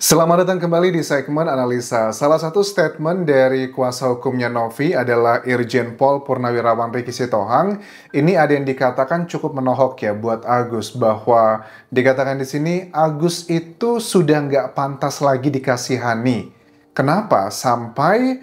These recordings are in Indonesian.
Selamat datang kembali di segmen analisa. Salah satu statement dari kuasa hukumnya Novi adalah Irjen Pol Purnawirawan Ricky Sitohang. Ini ada yang dikatakan cukup menohok ya buat Agus, bahwa dikatakan di sini Agus itu sudah nggak pantas lagi dikasihani. Kenapa? Sampai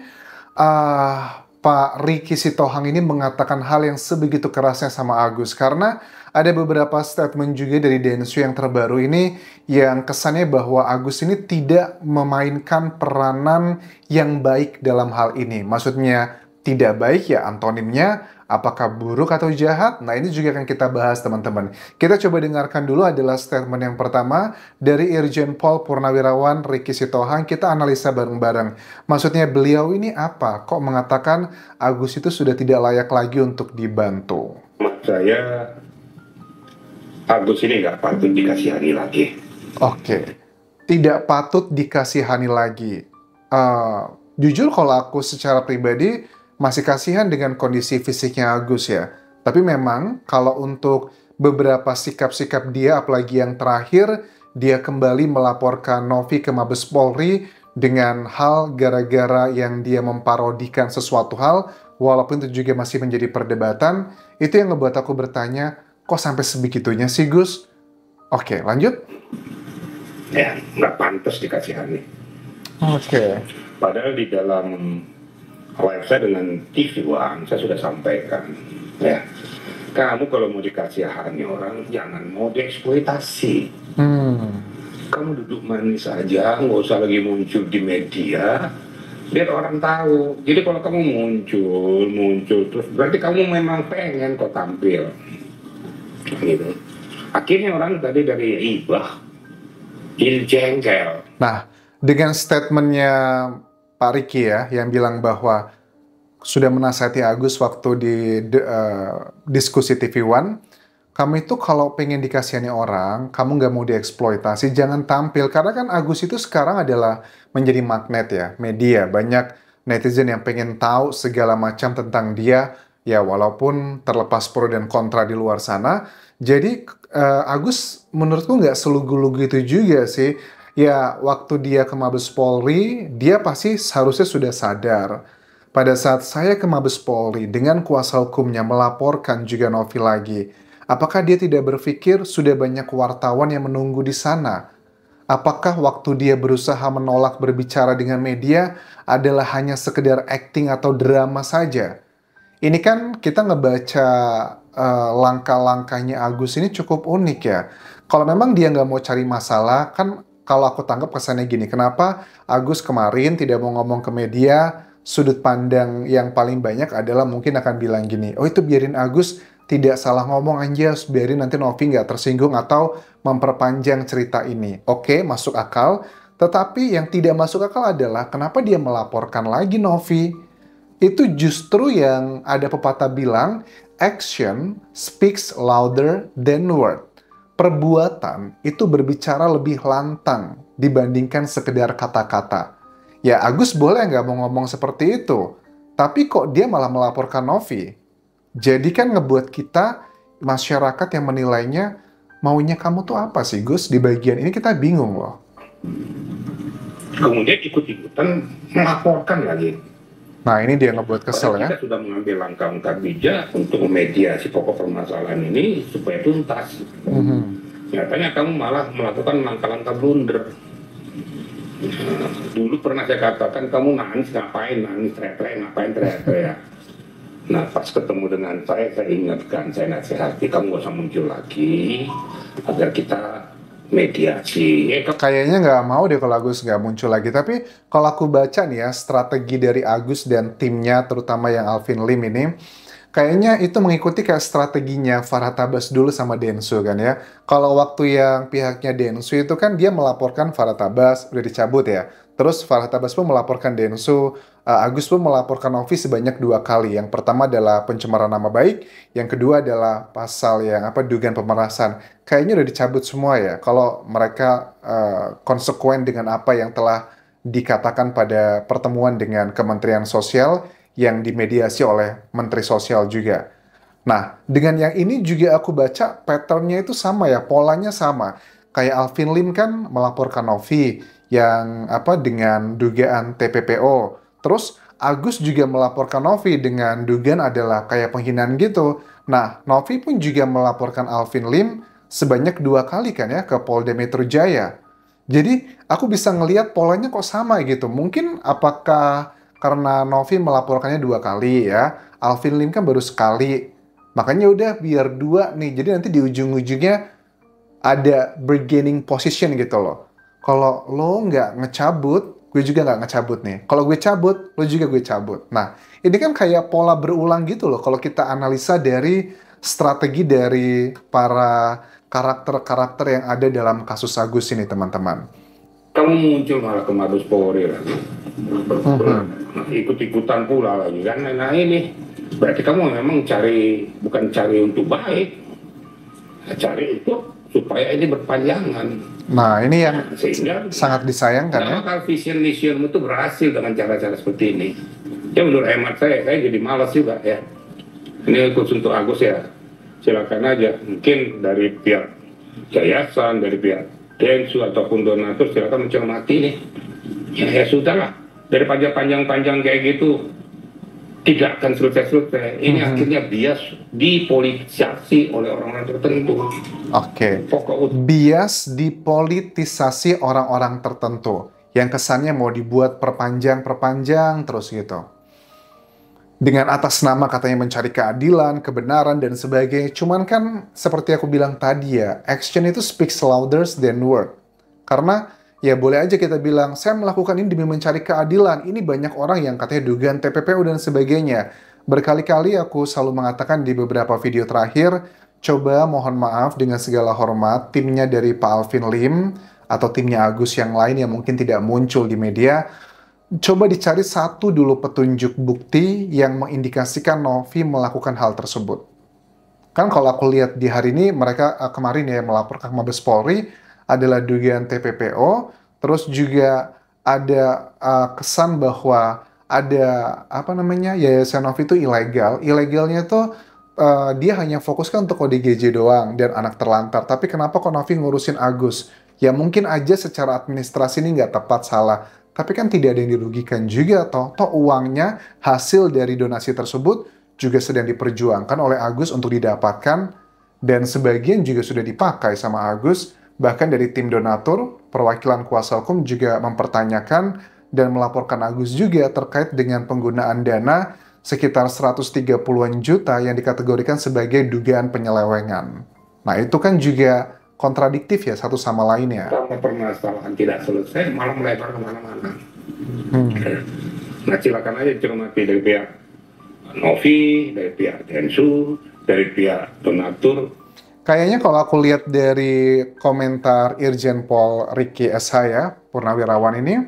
Pak Ricky Sitohang ini mengatakan hal yang sebegitu kerasnya sama Agus, karena ada beberapa statement juga dari Densu yang terbaru ini yang kesannya bahwa Agus ini tidak memainkan peranan yang baik dalam hal ini. Maksudnya tidak baik ya antonimnya, apakah buruk atau jahat? Nah, ini juga akan kita bahas teman-teman. Kita coba dengarkan dulu adalah statement yang pertama dari Irjen Pol Purnawirawan Ricky Sitohang. Kita analisa bareng-bareng. Maksudnya beliau ini apa? Kok mengatakan Agus itu sudah tidak layak lagi untuk dibantu? Saya Agus ini nggak patut dikasihani lagi. Oke, tidak patut dikasihani lagi. Jujur kalau aku secara pribadi masih kasihan dengan kondisi fisiknya Agus ya. Tapi memang kalau untuk beberapa sikap-sikap dia, apalagi yang terakhir, dia kembali melaporkan Novi ke Mabes Polri dengan hal gara-gara yang dia memparodikan sesuatu hal, walaupun itu juga masih menjadi perdebatan, itu yang ngebuat aku bertanya, kok sampai sebegitunya sih Gus? Oke, lanjut. Ya, nggak pantas dikasihani. Oke. Padahal di dalam live saya dengan TV One, saya sudah sampaikan, ya, kamu kalau mau dikasihani orang, jangan mau dieksploitasi. Kamu duduk manis aja, nggak usah lagi muncul di media, biar orang tahu. Jadi kalau kamu muncul terus, berarti kamu memang pengen kok tampil. Gitu. Akhirnya orang tadi dari ibah jengkel. Nah, dengan statementnya Pak Ricky ya, yang bilang bahwa sudah menasihati Agus waktu di diskusi TV One, kamu itu kalau pengen dikasihani orang, kamu nggak mau dieksploitasi, jangan tampil. Karena kan Agus itu sekarang adalah menjadi magnet ya, media. Banyak netizen yang pengen tahu segala macam tentang dia, ya walaupun terlepas pro dan kontra di luar sana. Jadi Agus menurutku nggak selugu-lugu itu juga sih. Ya waktu dia ke Mabes Polri, dia pasti seharusnya sudah sadar. Pada saat saya ke Mabes Polri dengan kuasa hukumnya melaporkan juga Novi lagi, apakah dia tidak berpikir sudah banyak wartawan yang menunggu di sana? Apakah waktu dia berusaha menolak berbicara dengan media adalah hanya sekedar acting atau drama saja? Ini kan kita ngebaca langkah-langkahnya Agus ini cukup unik ya. Kalau memang dia nggak mau cari masalah, kan kalau aku tangkap kesannya gini, kenapa Agus kemarin tidak mau ngomong ke media, sudut pandang yang paling banyak adalah mungkin akan bilang gini, oh itu biarin Agus tidak salah ngomong aja, biarin nanti Novi nggak tersinggung atau memperpanjang cerita ini. Oke, masuk akal, tetapi yang tidak masuk akal adalah kenapa dia melaporkan lagi Novi? Itu justru yang ada pepatah bilang, action speaks louder than word. Perbuatan itu berbicara lebih lantang dibandingkan sekedar kata-kata. Ya Agus boleh nggak mau ngomong seperti itu, tapi kok dia malah melaporkan Novi? Jadi kan ngebuat kita, masyarakat yang menilainya, maunya kamu tuh apa sih Gus? Di bagian ini kita bingung loh. Kemudian ikut-ikutan melaporkan lagi. Nah ini dia ngebuat kesel ya. Kita sudah mengambil langkah-langkah bijak untuk memediasi pokok permasalahan ini supaya tuntas. Nyatanya kamu malah melakukan langkah-langkah blunder. Dulu pernah saya katakan kamu nangis ngapain, nangis teriak-teriak. Nah pas ketemu dengan saya ingatkan, saya nasihati kamu gak usah muncul lagi agar kita mediasi. Kayaknya nggak mau deh kalau Agus nggak muncul lagi. Tapi kalau aku baca nih ya, strategi dari Agus dan timnya, terutama yang Alvin Lim ini, kayaknya itu mengikuti kayak strateginya Farhad Abbas dulu sama Densu kan ya. Kalau waktu yang pihaknya Densu itu kan dia melaporkan Farhad Abbas, udah dicabut ya. Terus Farhad Abbas pun melaporkan Densu, Agus pun melaporkan Novi sebanyak 2 kali. Yang pertama adalah pencemaran nama baik, yang kedua adalah pasal yang dugaan pemerasan. Kayaknya udah dicabut semua ya. Kalau mereka konsekuen dengan apa yang telah dikatakan pada pertemuan dengan Kementerian Sosial yang dimediasi oleh Menteri Sosial juga. Nah, dengan yang ini juga aku baca patternnya itu sama ya, polanya sama. Kayak Alvin Lim kan melaporkan Novi, yang dengan dugaan TPPO. Terus Agus juga melaporkan Novi dengan dugaan adalah kayak penghinaan gitu. Nah, Novi pun juga melaporkan Alvin Lim sebanyak 2 kali kan ya ke Polda Metro Jaya. Jadi aku bisa ngelihat polanya kok sama gitu. Mungkin apakah karena Novi melaporkannya 2 kali ya, Alvin Lim kan baru sekali. Makanya udah biar 2 nih. Jadi nanti di ujung-ujungnya ada bargaining position gitu loh. Kalau lo nggak ngecabut, gue juga nggak ngecabut nih. Kalau gue cabut, lo juga gue cabut. Nah, ini kan kayak pola berulang gitu loh. Kalau kita analisa dari strategi dari para karakter-karakter yang ada dalam kasus Agus ini, teman-teman. Kamu muncul malah ke Mabes Polri lagi. Ikut-ikutan pula lagi kan. Nah ini, berarti kamu memang bukan cari untuk baik. Cari untuk supaya ini berpanjangan. Nah, ini yang sehingga sangat disayangkan ya. Kalau vision itu berhasil dengan cara-cara seperti ini. Ya menurut hemat saya jadi malas juga ya. Ini khusus untuk Agus ya. Silakan aja. Mungkin dari pihak yayasan, dari pihak Densu ataupun donatur silakan mencermati nih. Ya sudahlah. Dari panjang-panjang kayak gitu tidak akan selesai-selesai. Ini akhirnya bias dipolitisasi oleh orang-orang tertentu. Oke. Bias dipolitisasi orang-orang tertentu. Yang kesannya mau dibuat perpanjang terus gitu. Dengan atas nama katanya mencari keadilan, kebenaran, dan sebagainya. Cuman kan seperti aku bilang tadi ya, action itu speaks louder than word. Karena ya boleh aja kita bilang, saya melakukan ini demi mencari keadilan. Ini banyak orang yang katanya dugaan TPPO dan sebagainya. Berkali-kali aku selalu mengatakan di beberapa video terakhir, coba mohon maaf dengan segala hormat, timnya dari Pak Alvin Lim, atau timnya Agus yang lain yang mungkin tidak muncul di media, coba dicari satu dulu petunjuk bukti yang mengindikasikan Novi melakukan hal tersebut. Kan kalau aku lihat di hari ini, mereka kemarin ya melaporkan ke Mabes Polri, adalah dugaan TPPO, terus juga ada kesan bahwa ada yayasan Novi itu ilegal. Ilegalnya tuh dia hanya fokuskan untuk ODGJ doang dan anak terlantar. Tapi kenapa kok Novi ngurusin Agus? Ya mungkin aja secara administrasi ini nggak tepat, salah. Tapi kan tidak ada yang dirugikan juga toh uangnya hasil dari donasi tersebut juga sedang diperjuangkan oleh Agus untuk didapatkan dan sebagian juga sudah dipakai sama Agus. Bahkan dari tim donatur, perwakilan kuasa hukum juga mempertanyakan dan melaporkan Agus juga terkait dengan penggunaan dana sekitar 130-an juta yang dikategorikan sebagai dugaan penyelewengan. Nah itu kan juga kontradiktif ya satu sama lainnya. Kalau permasalahan tidak selesai, malah melebar kemana-mana. Nah silakan aja cermati dari pihak Novi, dari pihak Densu, dari pihak donatur. Kayaknya kalau aku lihat dari komentar Irjen Pol Ricky SH ya, Purnawirawan ini,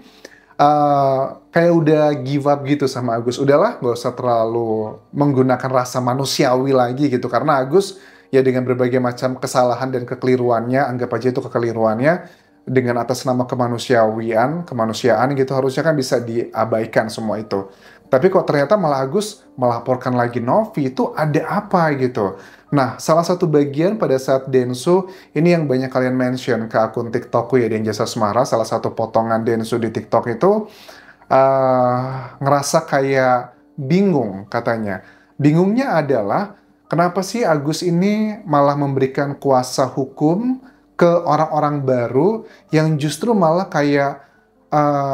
kayak udah give up gitu sama Agus. Udahlah, nggak usah terlalu menggunakan rasa manusiawi lagi gitu. Karena Agus ya dengan berbagai macam kesalahan dan kekeliruannya, anggap aja itu kekeliruannya, dengan atas nama kemanusiaan gitu, harusnya kan bisa diabaikan semua itu. Tapi kok ternyata malah Agus melaporkan lagi Novi, itu ada apa gitu. Nah, salah satu bagian pada saat Densu, ini yang banyak kalian mention ke akun TikTokku ya, Den Jasa Semara, salah satu potongan Densu di TikTok itu, ngerasa kayak bingung katanya. Bingungnya adalah, kenapa sih Agus ini malah memberikan kuasa hukum ke orang-orang baru yang justru malah kayak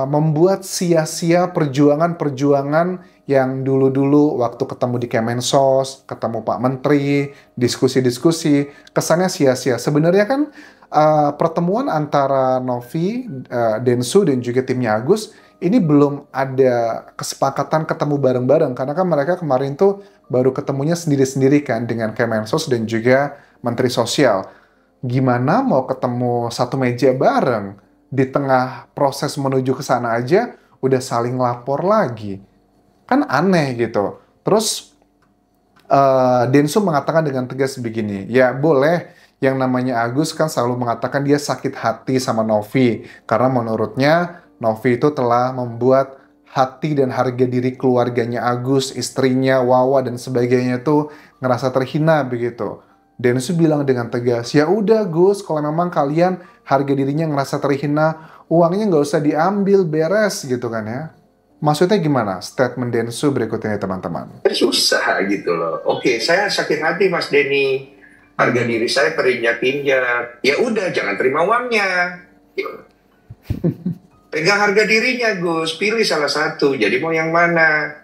membuat sia-sia perjuangan-perjuangan yang dulu-dulu waktu ketemu di Kemensos, ketemu Pak Menteri, diskusi-diskusi, kesannya sia-sia. Sebenarnya kan pertemuan antara Novi, Densu, dan juga timnya Agus, ini belum ada kesepakatan ketemu bareng-bareng, karena kan mereka kemarin tuh baru ketemunya sendiri-sendiri kan dengan Kemensos dan juga Menteri Sosial. Gimana mau ketemu satu meja bareng? Di tengah proses menuju ke sana aja udah saling lapor lagi. Kan aneh gitu. Terus Densu mengatakan dengan tegas begini, ya boleh yang namanya Agus kan selalu mengatakan dia sakit hati sama Novi. Karena menurutnya Novi itu telah membuat hati dan harga diri keluarganya Agus, istrinya, Wawa, dan sebagainya itu ngerasa terhina begitu. Densu bilang dengan tegas, ya udah Gus, kalau memang kalian harga dirinya ngerasa terhina, uangnya nggak usah diambil, beres gitu kan ya. Maksudnya gimana statement Densu berikut ini teman-teman? Susah gitu loh. Oke, saya sakit hati Mas Denny. Harga diri saya terinjak-injak. Ya udah, jangan terima uangnya. Pegang harga dirinya, Gus. Pilih salah satu. Jadi mau yang mana?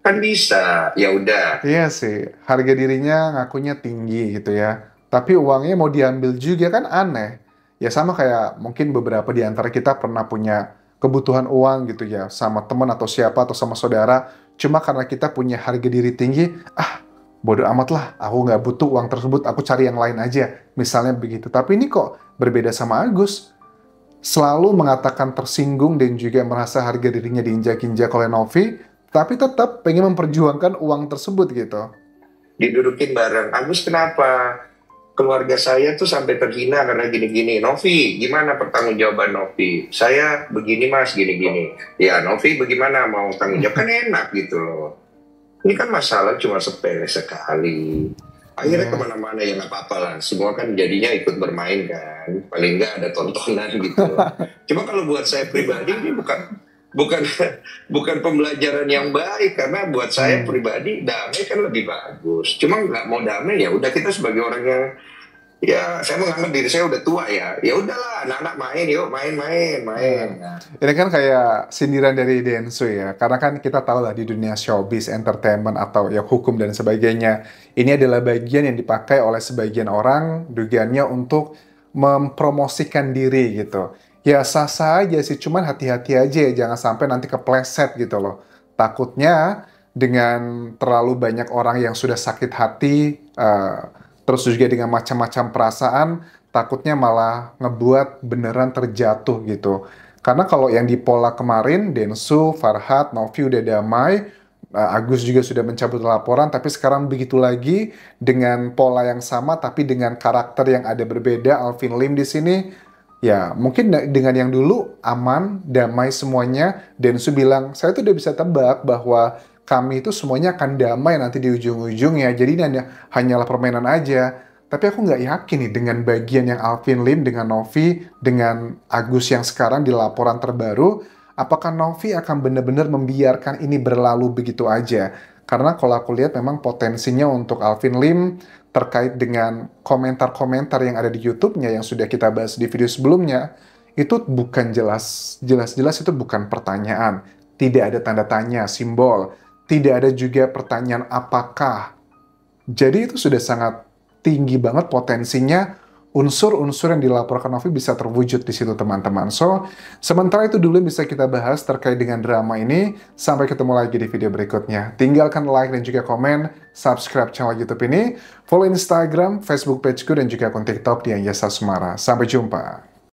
Kan bisa. Ya udah. Iya sih, harga dirinya ngakunya tinggi gitu ya. Tapi uangnya mau diambil juga kan aneh. Ya sama kayak mungkin beberapa di antara kita pernah punya kebutuhan uang gitu ya. Sama teman atau siapa atau sama saudara. Cuma karena kita punya harga diri tinggi, bodoh amat lah, aku nggak butuh uang tersebut, aku cari yang lain aja. Misalnya begitu. Tapi ini kok berbeda sama Agus. Selalu mengatakan tersinggung dan juga merasa harga dirinya diinjak-injak oleh Novi, tapi tetap pengen memperjuangkan uang tersebut gitu. Didudukin bareng. Agus kenapa? Keluarga saya tuh sampai terhina karena gini-gini. Novi, gimana pertanggungjawaban Novi? Saya begini mas, gini-gini. Ya Novi bagaimana mau tanggung jawab? Kan enak gitu loh. Ini kan masalah cuma sepele sekali. Akhirnya kemana-mana ya nggak apa-apa lah. Semua kan jadinya ikut bermain kan. Paling nggak ada tontonan gitu loh. Cuma kalau buat saya pribadi ini bukan bukan pembelajaran yang baik, karena buat saya pribadi damai kan lebih bagus. Cuma nggak mau damai, ya udah, kita sebagai orang yang, ya saya menganggap diri saya udah tua ya udahlah, anak-anak main, yuk main. Nah, Ini kan kayak sindiran dari Densu ya, karena kan kita tahu lah di dunia showbiz, entertainment, atau ya hukum dan sebagainya, ini adalah bagian yang dipakai oleh sebagian orang, dugaannya untuk mempromosikan diri gitu. Ya sah-sah aja sih, cuman hati-hati aja ya, jangan sampai nanti kepleset gitu loh. Takutnya dengan terlalu banyak orang yang sudah sakit hati, terus juga dengan macam-macam perasaan, takutnya malah ngebuat beneran terjatuh gitu. Karena kalau yang di pola kemarin, Densu, Farhad, Novi udah damai, Agus juga sudah mencabut laporan, tapi sekarang begitu lagi dengan pola yang sama, tapi dengan karakter yang ada berbeda, Alvin Lim di sini, ya mungkin dengan yang dulu aman, damai semuanya, Densu bilang, saya tuh udah bisa tebak bahwa kami itu semuanya akan damai nanti di ujung-ujungnya, jadi ini hanyalah permainan aja. Tapi aku nggak yakin nih dengan bagian yang Alvin Lim, dengan Novi, dengan Agus yang sekarang di laporan terbaru, apakah Novi akan benar-benar membiarkan ini berlalu begitu aja? Karena kalau aku lihat memang potensinya untuk Alvin Lim terkait dengan komentar-komentar yang ada di YouTube-nya yang sudah kita bahas di video sebelumnya, itu bukan jelas-jelas itu bukan pertanyaan. Tidak ada tanda tanya, simbol. Tidak ada juga pertanyaan apakah. Jadi itu sudah sangat tinggi banget potensinya unsur-unsur yang dilaporkan Novi bisa terwujud di situ teman-teman. So, sementara itu dulu yang bisa kita bahas terkait dengan drama ini. Sampai ketemu lagi di video berikutnya. Tinggalkan like dan juga komen, subscribe channel YouTube ini, follow Instagram, Facebook pageku, dan juga akun TikTok di Anjasa Sumara. Sampai jumpa.